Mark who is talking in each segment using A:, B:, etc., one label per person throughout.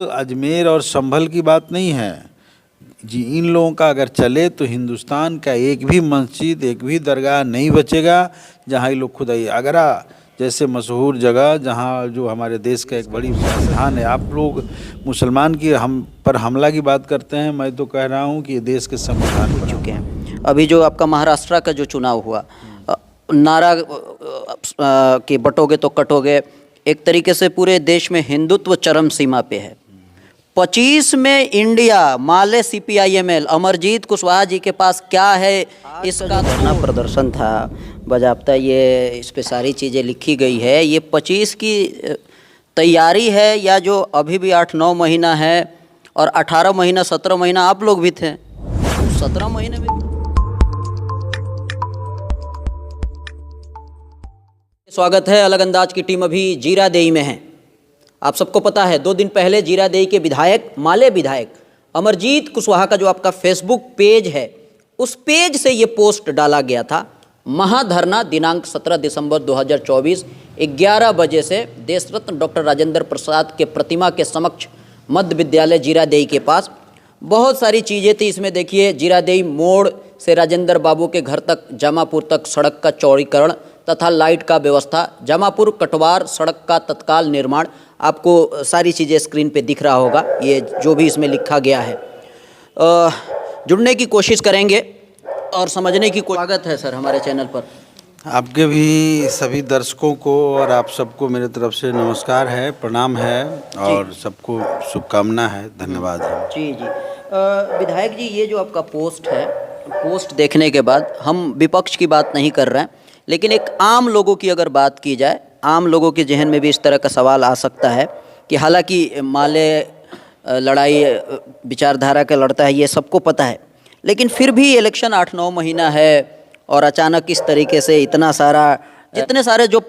A: अजमेर और संभल की बात नहीं है जी। इन लोगों का अगर चले तो हिंदुस्तान का एक भी मस्जिद, एक भी दरगाह नहीं बचेगा जहाँ ये लोग खुदाई। आगरा जैसे मशहूर जगह जहाँ जो हमारे देश का एक बड़ी संस्थान है। आप लोग मुसलमान की हम पर हमला की बात करते हैं, मैं तो कह रहा हूँ कि ये देश के संविधान पर
B: चुके हैं। अभी जो आपका महाराष्ट्र का जो चुनाव हुआ, नारा कि बटोगे तो कटोगे, एक तरीके से पूरे देश में हिंदुत्व चरम सीमा पे है। 25 में इंडिया माले CPIML अमरजीत कुशवाहा जी के पास क्या है, इसका धरना प्रदर्शन था बजाबता, ये इस पे सारी चीज़ें लिखी गई है। ये 25 की तैयारी है या जो अभी भी 8-9 महीना है, और 18 महीना 17 महीना आप लोग भी थे, 17 महीने में। स्वागत है। अलग अंदाज की टीम अभी जीरादेई में है। आप सबको पता है 2 दिन पहले जीरादेई के विधायक, माले विधायक अमरजीत कुशवाहा का जो आपका फेसबुक पेज है, उस पेज से ये पोस्ट डाला गया था। महाधरना दिनांक 17 दिसंबर 2024 11 बजे से देश रत्न डॉक्टर राजेंद्र प्रसाद के प्रतिमा के समक्ष मध्य विद्यालय जीरादेई के पास। बहुत सारी चीज़ें थी इसमें। देखिए, जीरादेई मोड़ से राजेंद्र बाबू के घर तक, जामापुर तक सड़क का चौड़ीकरण तथा लाइट का व्यवस्था, जामापुर कटवार सड़क का तत्काल निर्माण। आपको सारी चीज़ें स्क्रीन पे दिख रहा होगा, ये जो भी इसमें लिखा गया है। जुड़ने की कोशिश करेंगे और समझने की स्वागत है सर हमारे चैनल पर।
A: आपके भी सभी दर्शकों को और आप सबको मेरे तरफ से नमस्कार है, प्रणाम है और सबको शुभकामना है, धन्यवाद है।
B: जी जी। विधायक जी, ये जो आपका पोस्ट है, पोस्ट देखने के बाद हम विपक्ष की बात नहीं कर रहे हैं, लेकिन एक आम लोगों की अगर बात की जाए, आम लोगों के जहन में भी इस तरह का सवाल आ सकता है कि हालांकि माले लड़ाई विचारधारा का लड़ता है, ये सबको पता है, लेकिन फिर भी इलेक्शन 8-9 महीना है और अचानक इस तरीके से इतना सारा, जितने सारे जो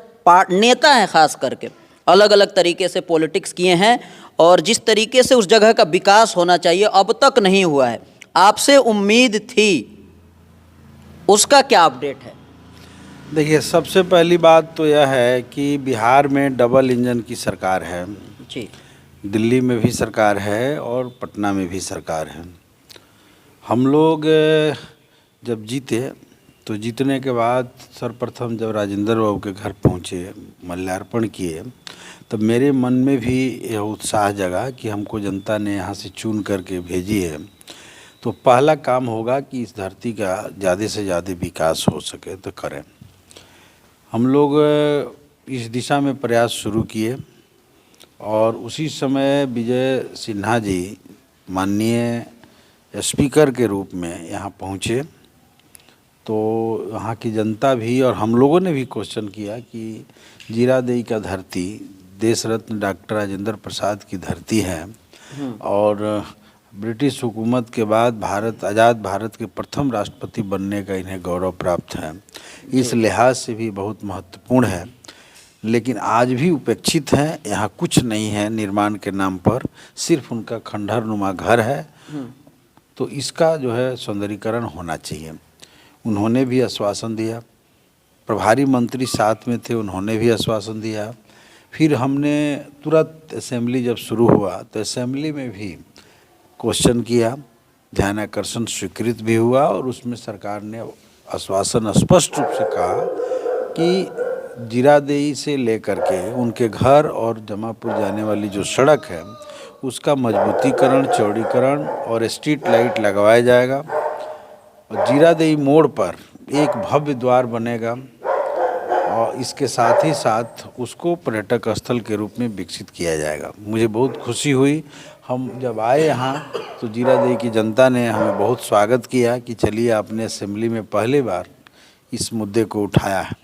B: नेता हैं खास करके अलग अलग तरीके से पॉलिटिक्स किए हैं, और जिस तरीके से उस जगह का विकास होना चाहिए अब तक नहीं हुआ है। आपसे उम्मीद थी, उसका क्या अपडेट है?
A: देखिए, सबसे पहली बात तो यह है कि बिहार में डबल इंजन की सरकार है
B: जी।
A: दिल्ली में भी सरकार है और पटना में भी सरकार है। हम लोग जब जीते तो जीतने के बाद सर्वप्रथम जब राजेंद्र बाबू के घर पहुँचे, माल्यार्पण किए, तब मेरे मन में भी यह उत्साह जगा कि हमको जनता ने यहाँ से चुन करके भेजी है, तो पहला काम होगा कि इस धरती का ज़्यादा से ज़्यादा विकास हो सके तो करें। हम लोग इस दिशा में प्रयास शुरू किए और उसी समय विजय सिन्हा जी माननीय स्पीकर के रूप में यहाँ पहुँचे, तो यहाँ की जनता भी और हम लोगों ने भी क्वेश्चन किया कि जीरादेई का धरती देश रत्न डॉक्टर राजेंद्र प्रसाद की धरती है और ब्रिटिश हुकूमत के बाद आज़ाद भारत के प्रथम राष्ट्रपति बनने का इन्हें गौरव प्राप्त है, इस लिहाज से भी बहुत महत्वपूर्ण है। लेकिन आज भी उपेक्षित हैं, यहाँ कुछ नहीं है निर्माण के नाम पर, सिर्फ उनका खंडहर नुमा घर है, तो इसका जो है सौंदर्यीकरण होना चाहिए। उन्होंने भी आश्वासन दिया, प्रभारी मंत्री साथ में थे, उन्होंने भी आश्वासन दिया। फिर हमने तुरंत असेंबली जब शुरू हुआ तो असेंबली में भी क्वेश्चन किया, ध्यान आकर्षण स्वीकृत भी हुआ और उसमें सरकार ने आश्वासन स्पष्ट रूप से कहा कि जीरादेई से लेकर के उनके घर और जमापुर जाने वाली जो सड़क है उसका मजबूतीकरण, चौड़ीकरण और स्ट्रीट लाइट लगवाया जाएगा और जीरादेई मोड़ पर एक भव्य द्वार बनेगा और इसके साथ ही साथ उसको पर्यटक स्थल के रूप में विकसित किया जाएगा। मुझे बहुत खुशी हुई, हम जब आए यहाँ तो जीरादेई की जनता ने हमें बहुत स्वागत किया कि चलिए आपने असेंबली में पहली बार इस मुद्दे को उठाया है।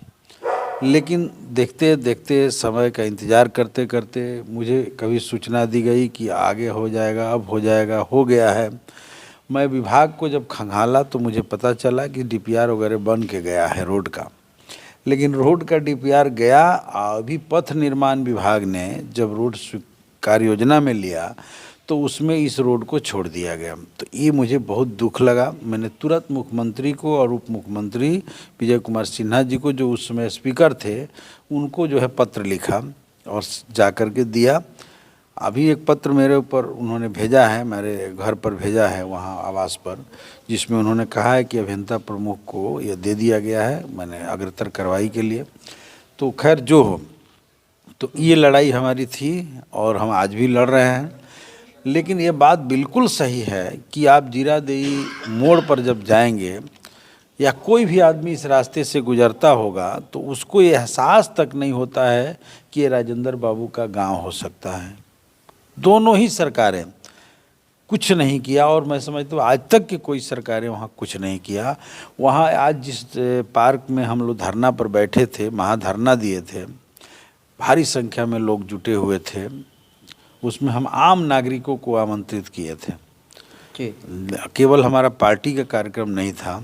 A: लेकिन देखते देखते समय का इंतज़ार करते करते मुझे कभी सूचना दी गई कि आगे हो जाएगा, अब हो जाएगा, हो गया है। मैं विभाग को जब खंगाला तो मुझे पता चला कि DPR वगैरह बन के गया है रोड का, लेकिन रोड का DPR गया, अभी पथ निर्माण विभाग ने जब रोड कार्य योजना में लिया तो उसमें इस रोड को छोड़ दिया गया। तो ये मुझे बहुत दुख लगा। मैंने तुरंत मुख्यमंत्री को और उप मुख्यमंत्री विजय कुमार सिन्हा जी को, जो उस समय स्पीकर थे, उनको जो है पत्र लिखा और जा कर के दिया। अभी एक पत्र मेरे ऊपर उन्होंने भेजा है, मेरे घर पर भेजा है वहाँ आवास पर, जिसमें उन्होंने कहा है कि अभियंता प्रमुख को यह दे दिया गया है, मैंने अग्रतर कार्रवाई के लिए। तो खैर जो हो, तो ये लड़ाई हमारी थी और हम आज भी लड़ रहे हैं। लेकिन ये बात बिल्कुल सही है कि आप जीरादेई मोड़ पर जब जाएंगे या कोई भी आदमी इस रास्ते से गुजरता होगा तो उसको ये एहसास तक नहीं होता है कि ये राजेंद्र बाबू का गांव हो सकता है। दोनों ही सरकारें कुछ नहीं किया, और मैं समझता हूँ आज तक की कोई सरकारें वहाँ कुछ नहीं किया। वहाँ आज जिस पार्क में हम लोग धरना पर बैठे थे, महाधरना दिए थे, भारी संख्या में लोग जुटे हुए थे, उसमें हम आम नागरिकों को आमंत्रित किए थे। केवल हमारा पार्टी का कार्यक्रम नहीं था।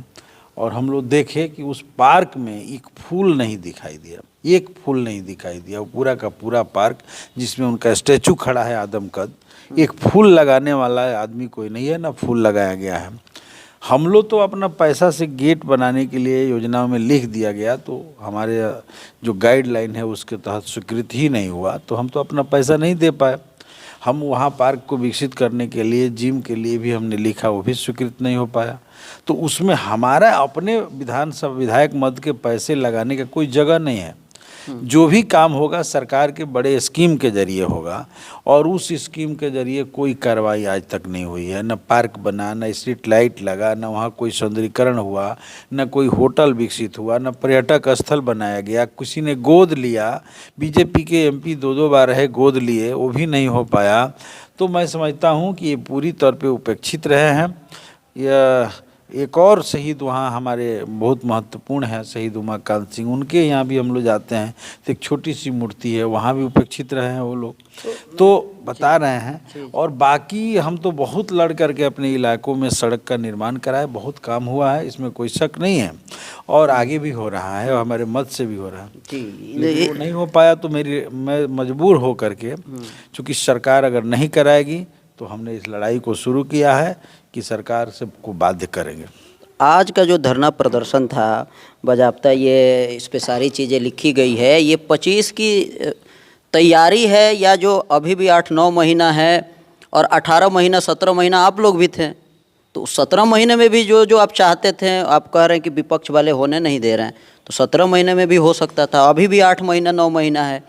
A: और हम लोग देखे कि उस पार्क में एक फूल नहीं दिखाई दिया, एक फूल नहीं दिखाई दिया। वो पूरा का पूरा पार्क जिसमें उनका स्टैचू खड़ा है आदमकद, एक फूल लगाने वाला आदमी कोई नहीं है, ना फूल लगाया गया है। हम लोग तो अपना पैसा से गेट बनाने के लिए योजनाओं में लिख दिया गया, तो हमारे जो गाइडलाइन है उसके तहत स्वीकृत ही नहीं हुआ, तो हम तो अपना पैसा नहीं दे पाए। हम वहाँ पार्क को विकसित करने के लिए, जिम के लिए भी हमने लिखा, वो भी स्वीकृत नहीं हो पाया। तो उसमें हमारा अपने विधानसभा विधायक मद के पैसे लगाने का कोई जगह नहीं है। जो भी काम होगा सरकार के बड़े स्कीम के जरिए होगा, और उस स्कीम के जरिए कोई कार्रवाई आज तक नहीं हुई है। न पार्क बना, न स्ट्रीट लाइट लगा, न वहाँ कोई सौंदर्यीकरण हुआ, न कोई होटल विकसित हुआ, न पर्यटक स्थल बनाया गया। किसी ने गोद लिया, बीजेपी के एमपी 2-2 बार रहे, गोद लिए, वो भी नहीं हो पाया। तो मैं समझता हूँ कि ये पूरी तौर पे उपेक्षित रहे हैं। यह एक और शहीद वहाँ हमारे बहुत महत्वपूर्ण है, शहीद उमाकांत सिंह, उनके यहाँ भी हम लोग जाते हैं तो एक छोटी सी मूर्ति है, वहाँ भी उपेक्षित रहे हैं वो लोग, तो बता रहे हैं। और बाकी हम तो बहुत लड़ करके अपने इलाकों में सड़क का निर्माण कराए, बहुत काम हुआ है, इसमें कोई शक नहीं है, और आगे भी हो रहा है, और हमारे मत से भी हो रहा है। लेकिन वो नहीं हो पाया तो मैं मजबूर हो करके, चूँकि सरकार अगर नहीं कराएगी तो हमने इस लड़ाई को शुरू किया है कि सरकार सबको बाध्य करेंगे।
B: आज का जो धरना प्रदर्शन था, बाज़ाब्ता ये इस पे सारी चीज़ें लिखी गई है, ये 25 की तैयारी है या जो अभी भी 8-9 महीना है, और 18 महीना 17 महीना आप लोग भी थे, तो 17 महीने में भी जो आप चाहते थे, आप कह रहे हैं कि विपक्ष वाले होने नहीं दे रहे हैं, तो 17 महीने में भी हो सकता था। अभी भी 8 महीना 9 महीना है,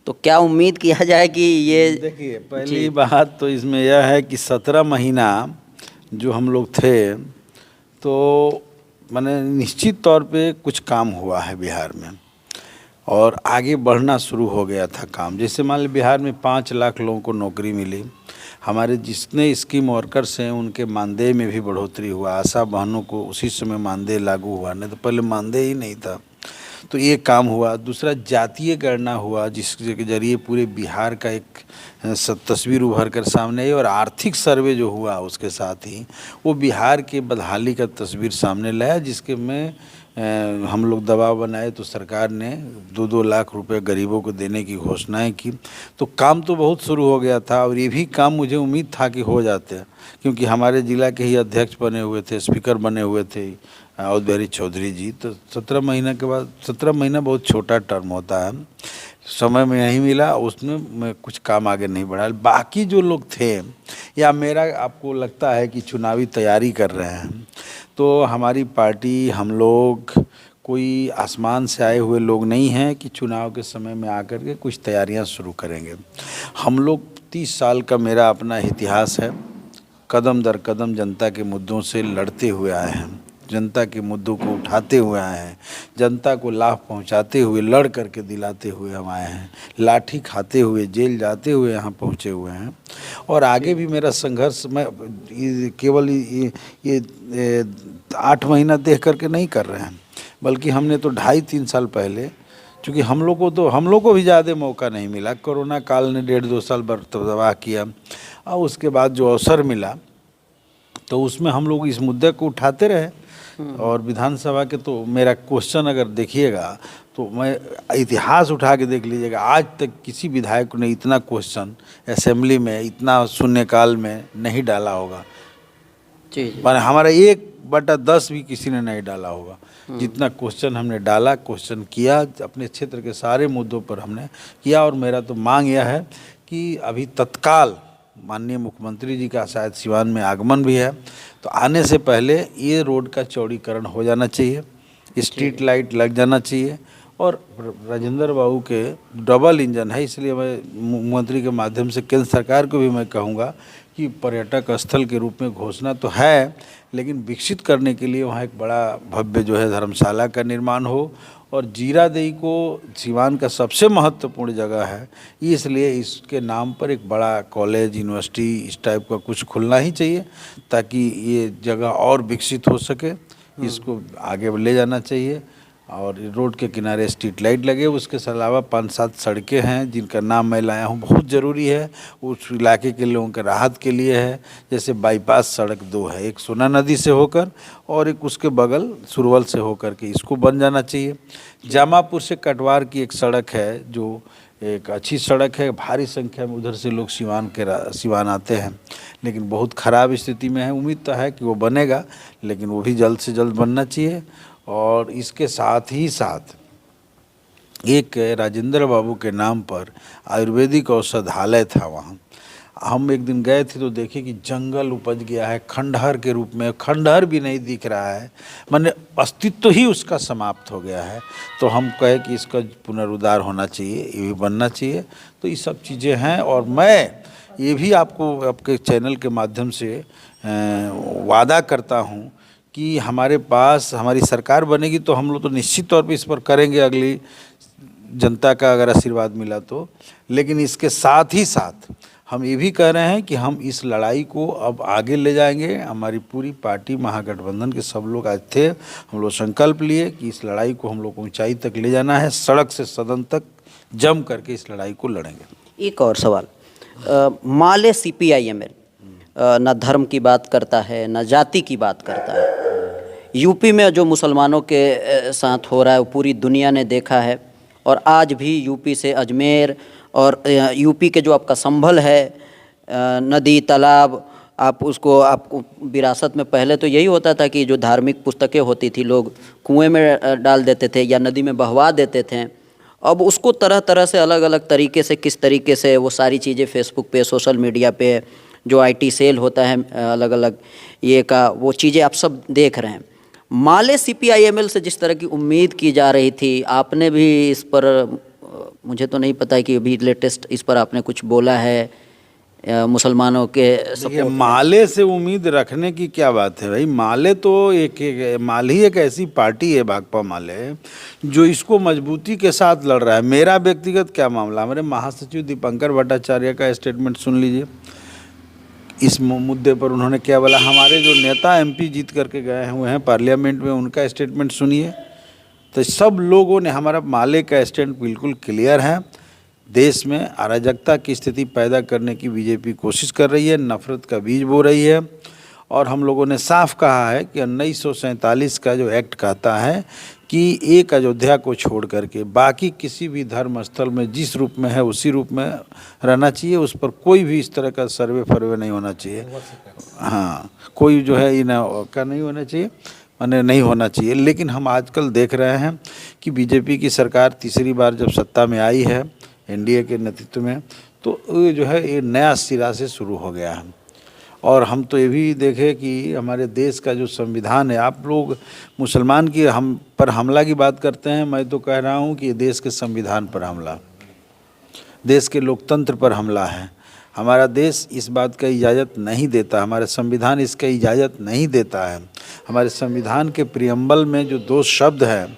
B: तो क्या उम्मीद किया जाए कि ये?
A: देखिए, पहली बात तो इसमें यह है कि 17 महीना जो हम लोग थे, तो मैंने निश्चित तौर पे कुछ काम हुआ है बिहार में, और आगे बढ़ना शुरू हो गया था काम। जैसे मान लीजिए बिहार में 5 लाख लोगों को नौकरी मिली, हमारे जितने स्कीम वर्कर्स हैं उनके मानदेय में भी बढ़ोतरी हुआ, आशा बहनों को उसी समय मानदेय लागू हुआ, नहीं तो पहले मानदेय ही नहीं था, तो ये काम हुआ। दूसरा, जातीय गणना हुआ, जिसके जरिए पूरे बिहार का एक तस्वीर उभर कर सामने आई, और आर्थिक सर्वे जो हुआ उसके साथ ही वो बिहार के बदहाली का तस्वीर सामने लाया, जिसके में हम लोग दबाव बनाए तो सरकार ने 2-2 लाख रुपए गरीबों को देने की घोषणाएं की। तो काम तो बहुत शुरू हो गया था, और ये भी काम मुझे उम्मीद था कि हो जाते, क्योंकि हमारे ज़िला के ही अध्यक्ष बने हुए थे, स्पीकर बने हुए थे अवध बिहारी चौधरी जी। तो 17 महीने के बाद, 17 महीना बहुत छोटा टर्म होता है, समय में नहीं मिला, उसमें मैं कुछ काम आगे नहीं बढ़ा। बाकी जो लोग थे, या मेरा आपको लगता है कि चुनावी तैयारी कर रहे हैं, तो हमारी पार्टी, हम लोग कोई आसमान से आए हुए लोग नहीं हैं कि चुनाव के समय में आकर के कुछ तैयारियां शुरू करेंगे। हम लोग 30 साल का मेरा अपना इतिहास है, कदम दर कदम जनता के मुद्दों से लड़ते हुए आए हैं, जनता के मुद्दों को उठाते हुए आए हैं, जनता को लाभ पहुंचाते हुए, लड़ करके दिलाते हुए हम आए हैं, लाठी खाते हुए, जेल जाते हुए यहाँ पहुँचे हुए हैं। और आगे भी मेरा संघर्ष मैं केवल ये 8 महीना देख करके नहीं कर रहे हैं, बल्कि हमने तो 2.5-3 साल पहले, चूँकि हम लोग को भी ज़्यादा मौका नहीं मिला, कोरोना काल ने 1.5-2 साल तबाह किया, और उसके बाद जो अवसर मिला तो उसमें हम लोग इस मुद्दे को उठाते रहे। और विधानसभा के, तो मेरा क्वेश्चन अगर देखिएगा तो मैं इतिहास उठा के देख लीजिएगा, आज तक किसी विधायक ने इतना क्वेश्चन असेंबली में, इतना शून्यकाल में नहीं डाला होगा। पर हमारा 1/10 भी किसी ने नहीं डाला होगा, जितना क्वेश्चन हमने डाला, क्वेश्चन किया, अपने क्षेत्र के सारे मुद्दों पर हमने किया। और मेरा तो मांग यह है कि अभी तत्काल माननीय मुख्यमंत्री जी का शायद सिवान में आगमन भी है, तो आने से पहले ये रोड का चौड़ीकरण हो जाना चाहिए, स्ट्रीट लाइट लग जाना चाहिए। और राजेंद्र बाबू के डबल इंजन है, इसलिए मैं मुख्यमंत्री के माध्यम से केंद्र सरकार को भी मैं कहूँगा कि पर्यटक स्थल के रूप में घोषणा तो है, लेकिन विकसित करने के लिए वहाँ एक बड़ा भव्य जो है धर्मशाला का निर्माण हो। और जीरादेई को सिवान का सबसे महत्वपूर्ण जगह है, इसलिए इसके नाम पर एक बड़ा कॉलेज, यूनिवर्सिटी इस टाइप का कुछ खुलना ही चाहिए, ताकि ये जगह और विकसित हो सके। इसको आगे ले जाना चाहिए। और रोड के किनारे स्ट्रीट लाइट लगे, उसके अलावा 5-7 सड़कें हैं जिनका नाम मैं लाया हूँ, बहुत ज़रूरी है उस इलाके के लोगों के राहत के लिए है। जैसे बाईपास सड़क 2 है, एक सोना नदी से होकर और एक उसके बगल सुरवल से होकर के, इसको बन जाना चाहिए। जामापुर से कटवार की एक सड़क है जो एक अच्छी सड़क है, भारी संख्या में उधर से लोग सिवान आते हैं, लेकिन बहुत ख़राब स्थिति में है। उम्मीद तो है कि वो बनेगा, लेकिन वो भी जल्द से जल्द बनना चाहिए। और इसके साथ ही साथ एक राजेंद्र बाबू के नाम पर आयुर्वेदिक औषधालय था वहाँ। हम एक दिन गए थे तो देखे कि जंगल उपज गया है खंडहर के रूप में, खंडहर भी नहीं दिख रहा है, माने अस्तित्व ही उसका समाप्त हो गया है। तो हम कहे कि इसका पुनरुद्धार होना चाहिए, ये भी बनना चाहिए। तो ये सब चीज़ें हैं। और मैं ये भी आपको आपके चैनल के माध्यम से वादा करता हूँ कि हमारे पास हमारी सरकार बनेगी तो हम लोग तो निश्चित तौर पे इस पर करेंगे, अगली जनता का अगर आशीर्वाद मिला तो। लेकिन इसके साथ ही साथ हम ये भी कह रहे हैं कि हम इस लड़ाई को अब आगे ले जाएंगे। हमारी पूरी पार्टी महागठबंधन के सब लोग आज थे, हम लोग संकल्प लिए कि इस लड़ाई को हम लोग को ऊंचाई तक ले जाना है, सड़क से सदन तक जम करके इस लड़ाई को लड़ेंगे।
B: एक और सवाल, माले CPIML न धर्म की बात करता है, न जाति की बात करता है। यूपी में जो मुसलमानों के साथ हो रहा है वो पूरी दुनिया ने देखा है। और आज भी यूपी से अजमेर और यूपी के जो आपका संभल है, नदी तालाब, आप उसको आपको विरासत में पहले तो यही होता था कि जो धार्मिक पुस्तकें होती थी लोग कुएं में डाल देते थे या नदी में बहवा देते थे। अब उसको तरह तरह से अलग अलग तरीके से, किस तरीके से वो सारी चीज़ें फेसबुक पे, सोशल मीडिया पे, जो IT सेल होता है अलग अलग ये का, वो चीज़ें आप सब देख रहे हैं। माले CPIML से जिस तरह की उम्मीद की जा रही थी, आपने भी इस पर, मुझे तो नहीं पता है कि अभी लेटेस्ट इस पर आपने कुछ बोला है मुसलमानों के
A: माले से उम्मीद रखने की क्या बात है भाई। माले तो माले ही एक ऐसी पार्टी है, भाकपा माले, जो इसको मजबूती के साथ लड़ रहा है। मेरा व्यक्तिगत क्या मामला, हमारे महासचिव दीपंकर भट्टाचार्य का स्टेटमेंट सुन लीजिए। इस मुद्दे पर उन्होंने क्या बोला। हमारे जो नेता MP जीत करके गए हुए हैं पार्लियामेंट में, उनका स्टेटमेंट सुनिए। तो सब लोगों ने, हमारा माले का स्टैंड बिल्कुल क्लियर है। देश में अराजकता की स्थिति पैदा करने की बीजेपी कोशिश कर रही है, नफरत का बीज बो रही है। और हम लोगों ने साफ कहा है कि 1947 का जो एक्ट कहता है कि एक अयोध्या को छोड़ करके बाकी किसी भी धर्म स्थल में जिस रूप में है उसी रूप में रहना चाहिए। उस पर कोई भी इस तरह का सर्वे फर्वे नहीं होना चाहिए। हाँ, कोई जो है का नहीं होना चाहिए, माने नहीं होना चाहिए। लेकिन हम आजकल देख रहे हैं कि बीजेपी की सरकार तीसरी बार जब सत्ता में आई है NDA के नेतृत्व में, तो ये जो है ये नया सिरा से शुरू हो गया है। और हम तो ये भी देखें कि हमारे देश का जो संविधान है, आप लोग मुसलमान की हम पर हमला की बात करते हैं, मैं तो कह रहा हूँ कि ये देश के संविधान पर हमला, देश के लोकतंत्र पर हमला है। हमारा देश इस बात का इजाज़त नहीं देता, हमारा संविधान इसका इजाज़त नहीं देता है। हमारे संविधान के प्रियम्बल में जो 2 शब्द हैं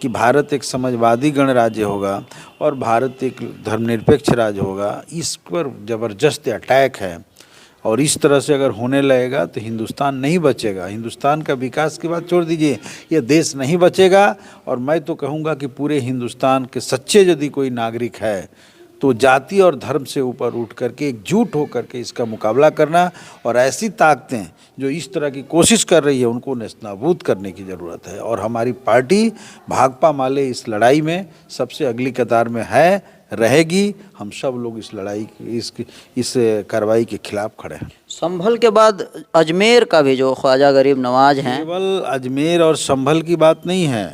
A: कि भारत एक समाजवादी गणराज्य होगा और भारत एक धर्मनिरपेक्ष राज्य होगा, इस पर ज़बरदस्त अटैक है। और इस तरह से अगर होने लगेगा तो हिंदुस्तान नहीं बचेगा। हिंदुस्तान का विकास की बात छोड़ दीजिए, ये देश नहीं बचेगा। और मैं तो कहूँगा कि पूरे हिंदुस्तान के सच्चे यदि कोई नागरिक है तो जाति और धर्म से ऊपर उठ करके एकजुट होकर के इसका मुकाबला करना, और ऐसी ताकतें जो इस तरह की कोशिश कर रही है उनको नेस्तनाबूद करने की ज़रूरत है। और हमारी पार्टी भाकपा माले इस लड़ाई में सबसे अगली कतार में है, रहेगी। हम सब लोग इस लड़ाई इस कार्रवाई के खिलाफ खड़े हैं।
B: संभल के बाद अजमेर का भी जो ख्वाजा गरीब नवाज हैं,
A: केवल अजमेर और संभल की बात नहीं है,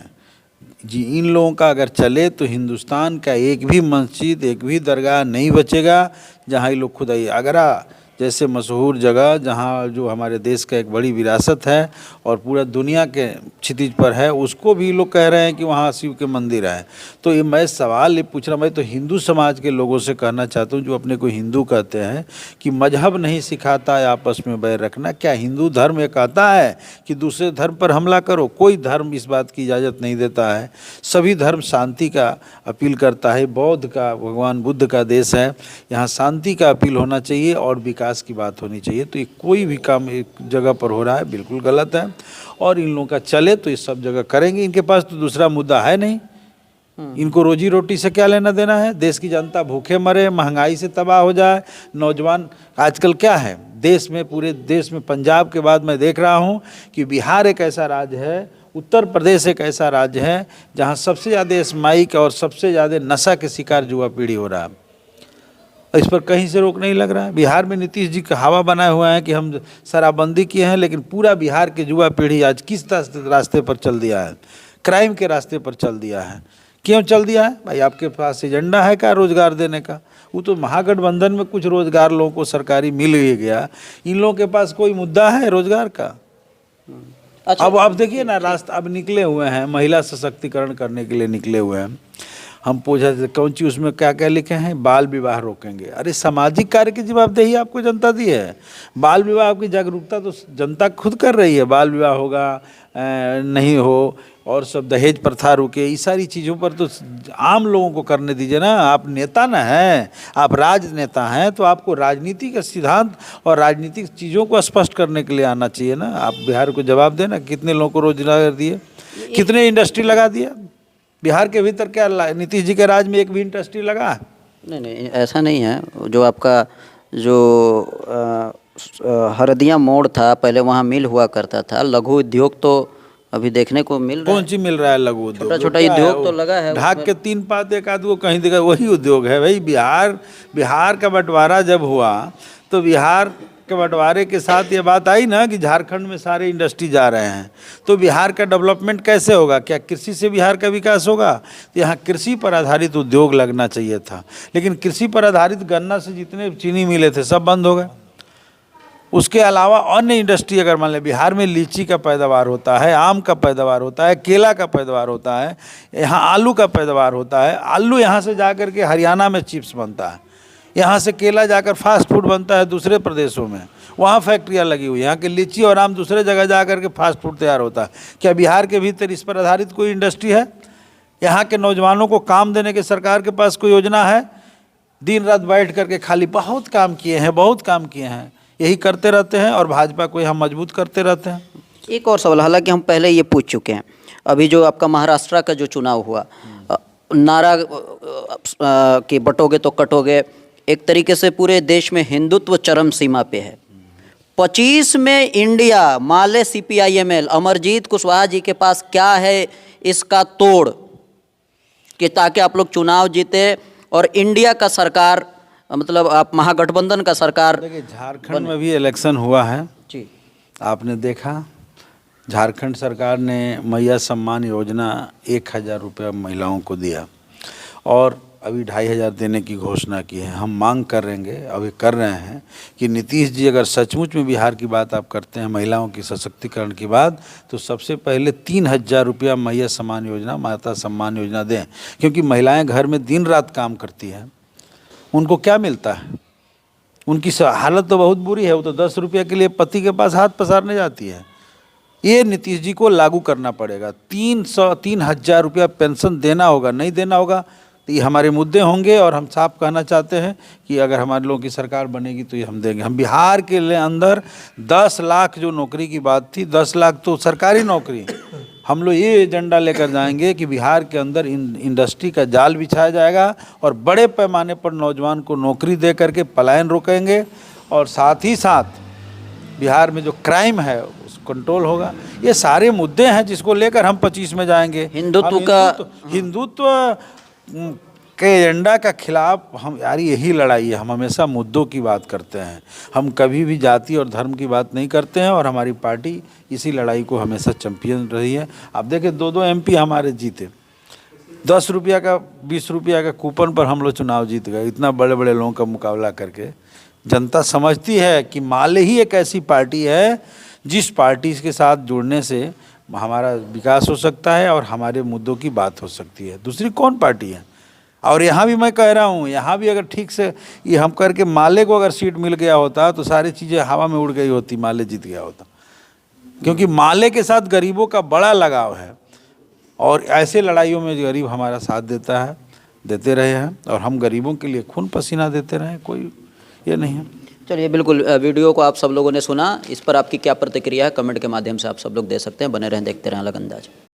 A: जी, इन लोगों का अगर चले तो हिंदुस्तान का एक भी मस्जिद, एक भी दरगाह नहीं बचेगा जहाँ ये लोग खुदाई। आगरा जैसे मशहूर जगह जहाँ जो हमारे देश का एक बड़ी विरासत है और पूरा दुनिया के क्षितिज पर है, उसको भी लोग कह रहे हैं कि वहाँ शिव के मंदिर है। तो ये मैं सवाल ये पूछ रहा, मैं तो हिंदू समाज के लोगों से कहना चाहता हूँ जो अपने को हिंदू कहते हैं कि मजहब नहीं सिखाता है आपस में बैर रखना। क्या हिंदू धर्म ये कहता है कि दूसरे धर्म पर हमला करो? कोई धर्म इस बात की इजाज़त नहीं देता है। सभी धर्म शांति का अपील करता है। बौद्ध का, भगवान बुद्ध का देश है, यहाँ शांति का अपील होना चाहिए और विकास की बात होनी चाहिए। तो ये कोई भी काम एक जगह पर हो रहा है बिल्कुल गलत है, और इन लोगों का चले तो ये सब जगह करेंगे। इनके पास तो दूसरा मुद्दा है नहीं। इनको रोजी रोटी से क्या लेना देना है? देश की जनता भूखे मरे, महंगाई से तबाह हो जाए, नौजवान आजकल क्या है देश में, पूरे देश में पंजाब के बाद मैं देख रहा हूँ कि बिहार एक ऐसा राज्य है, उत्तर प्रदेश एक ऐसा राज्य है जहाँ सबसे ज़्यादा स्माइक और सबसे ज़्यादा नशा के शिकार युवा पीढ़ी हो रहा है। इस पर कहीं से रोक नहीं लग रहा है। बिहार में नीतीश जी का हवा बनाए हुए हैं कि हम शराबबंदी किए हैं, लेकिन पूरा बिहार के युवा पीढ़ी आज किस रास्ते पर चल दिया है? क्राइम के रास्ते पर चल दिया है। क्यों चल दिया है भाई? आपके पास एजेंडा है क्या रोजगार देने का? वो तो महागठबंधन में कुछ रोजगार लोगों को सरकारी मिल ही गया, इन लोगों के पास कोई मुद्दा है रोजगार का?
B: अच्छा,
A: अब आप देखिए ना, रास्ता अब निकले हुए हैं, महिला सशक्तिकरण करने के लिए निकले हुए हैं। हम पूछा कौन चीज़ उसमें क्या क्या लिखे हैं? बाल विवाह रोकेंगे। अरे सामाजिक कार्य की जवाबदेही आपको जनता दी है। बाल विवाह की जागरूकता तो जनता खुद कर रही है। बाल विवाह होगा नहीं हो, और सब दहेज प्रथा रुके, ये सारी चीज़ों पर तो आम लोगों को करने दीजिए ना। आप नेता ना हैं, आप राजनेता हैं, तो आपको राजनीति का सिद्धांत और राजनीतिक चीज़ों को स्पष्ट करने के लिए आना चाहिए ना। आप बिहार को जवाब देना, कितने लोगों को रोजगार दिए, कितने इंडस्ट्री लगा दिया बिहार के भीतर? क्या नीतीश जी के राज में एक भी इंडस्ट्री लगा है?
B: नहीं, ऐसा नहीं है। जो आपका जो हरदिया मोड़ था, पहले वहाँ मिल हुआ करता था। लघु उद्योग तो अभी देखने को मिल रहा है।
A: कौन सी मिल रहा है लघु उद्योग?
B: छोटा छोटा उद्योग तो लगा है।
A: ढाक के 3 पात एक आध को कहीं देखा, वही उद्योग है भाई। बिहार का बंटवारा जब हुआ तो बिहार के बंटवारे के साथ ये बात आई ना कि झारखंड में सारे इंडस्ट्री जा रहे हैं, तो बिहार का डेवलपमेंट कैसे होगा? क्या कृषि से बिहार का विकास होगा? तो यहाँ कृषि पर आधारित उद्योग लगना चाहिए था, लेकिन कृषि पर आधारित गन्ना से जितने चीनी मिले थे सब बंद हो गए। उसके अलावा अन्य इंडस्ट्री अगर मान लें, बिहार में लीची का पैदावार होता है, आम का पैदावार होता है, केला का पैदावार होता है, यहाँ आलू का पैदावार होता है। आलू यहाँ से जा कर के हरियाणा में चिप्स बनता है, यहाँ से केला जाकर फास्ट फूड बनता है दूसरे प्रदेशों में, वहाँ फैक्ट्रियाँ लगी हुई। यहाँ के लीची और आम दूसरे जगह जा कर के फास्ट फूड तैयार होता है। क्या बिहार के भीतर इस पर आधारित कोई इंडस्ट्री है? यहाँ के नौजवानों को काम देने के सरकार के पास कोई योजना है? दिन रात बैठ करके खाली बहुत काम किए हैं, बहुत काम किए हैं, यही करते रहते हैं और भाजपा को हम मजबूत करते रहते हैं।
B: एक और सवाल, हालांकि हम पहले ये पूछ चुके हैं। अभी जो आपका महाराष्ट्र का जो चुनाव हुआ, नारा कि बटोगे तो कटोगे, एक तरीके से पूरे देश में हिंदुत्व चरम सीमा पे है। 25 में इंडिया, माले CPIML, अमरजीत कुशवाहा जी के पास क्या है इसका तोड़ कि ताकि आप लोग चुनाव जीते और इंडिया का सरकार, मतलब आप महागठबंधन का सरकार।
A: देखिए, झारखंड में भी इलेक्शन हुआ है
B: जी,
A: आपने देखा। झारखंड सरकार ने मैया सम्मान योजना 1000 रुपये महिलाओं को दिया और अभी 2500 देने की घोषणा की है। हम मांग करेंगे, अभी कर रहे हैं कि नीतीश जी अगर सचमुच में बिहार की बात आप करते हैं, महिलाओं की सशक्तिकरण की बात, तो सबसे पहले 3000 रुपया मैया सम्मान योजना, माता सम्मान योजना दें। क्योंकि महिलाएं घर में दिन रात काम करती हैं, उनको क्या मिलता है? उनकी हालत तो बहुत बुरी है। वो तो 10 रुपये के लिए पति के पास हाथ पसारने जाती है। ये नीतीश जी को लागू करना पड़ेगा। 3000 रुपया पेंशन देना होगा, नहीं देना होगा तो ये हमारे मुद्दे होंगे। और हम साफ कहना चाहते हैं कि अगर हमारे लोगों की सरकार बनेगी तो ये हम देंगे। हम बिहार के लिए अंदर 10 लाख जो नौकरी की बात थी, 10 लाख तो सरकारी नौकरी, हम लोग ये एजेंडा लेकर जाएंगे कि बिहार के अंदर इंडस्ट्री का जाल बिछाया जाएगा और बड़े पैमाने पर नौजवान को नौकरी दे करके पलायन रोकेंगे। और साथ ही साथ बिहार में जो क्राइम है उस कंट्रोल होगा। ये सारे मुद्दे हैं जिसको लेकर हम 25 में जाएंगे। हिंदुत्व के एजेंडा का खिलाफ हम, यार यही लड़ाई है। हम हमेशा मुद्दों की बात करते हैं, हम कभी भी जाति और धर्म की बात नहीं करते हैं और हमारी पार्टी इसी लड़ाई को हमेशा चैंपियन रही है। आप देखें 2-2 MP हमारे जीते, 10 रुपया का 20 रुपया का कूपन पर हम लोग चुनाव जीत गए, इतना बड़े बड़े लोगों का मुकाबला करके। जनता समझती है कि माले ही एक ऐसी पार्टी है जिस पार्टी के साथ जुड़ने से हमारा विकास हो सकता है और हमारे मुद्दों की बात हो सकती है। दूसरी कौन पार्टी है? और यहाँ भी मैं कह रहा हूँ, यहाँ भी अगर ठीक से ये हम करके माले को अगर सीट मिल गया होता तो सारी चीज़ें हवा में उड़ गई होती, माले जीत गया होता। क्योंकि माले के साथ गरीबों का बड़ा लगाव है और ऐसे लड़ाइयों में गरीब हमारा साथ देता है, देते रहे हैं और हम गरीबों के लिए खून पसीना देते रहे, कोई ये नहीं है।
B: चलिए, बिल्कुल, वीडियो को आप सब लोगों ने सुना, इस पर आपकी क्या प्रतिक्रिया है कमेंट के माध्यम से आप सब लोग दे सकते हैं। बने रहें, देखते रहें अलग अंदाज।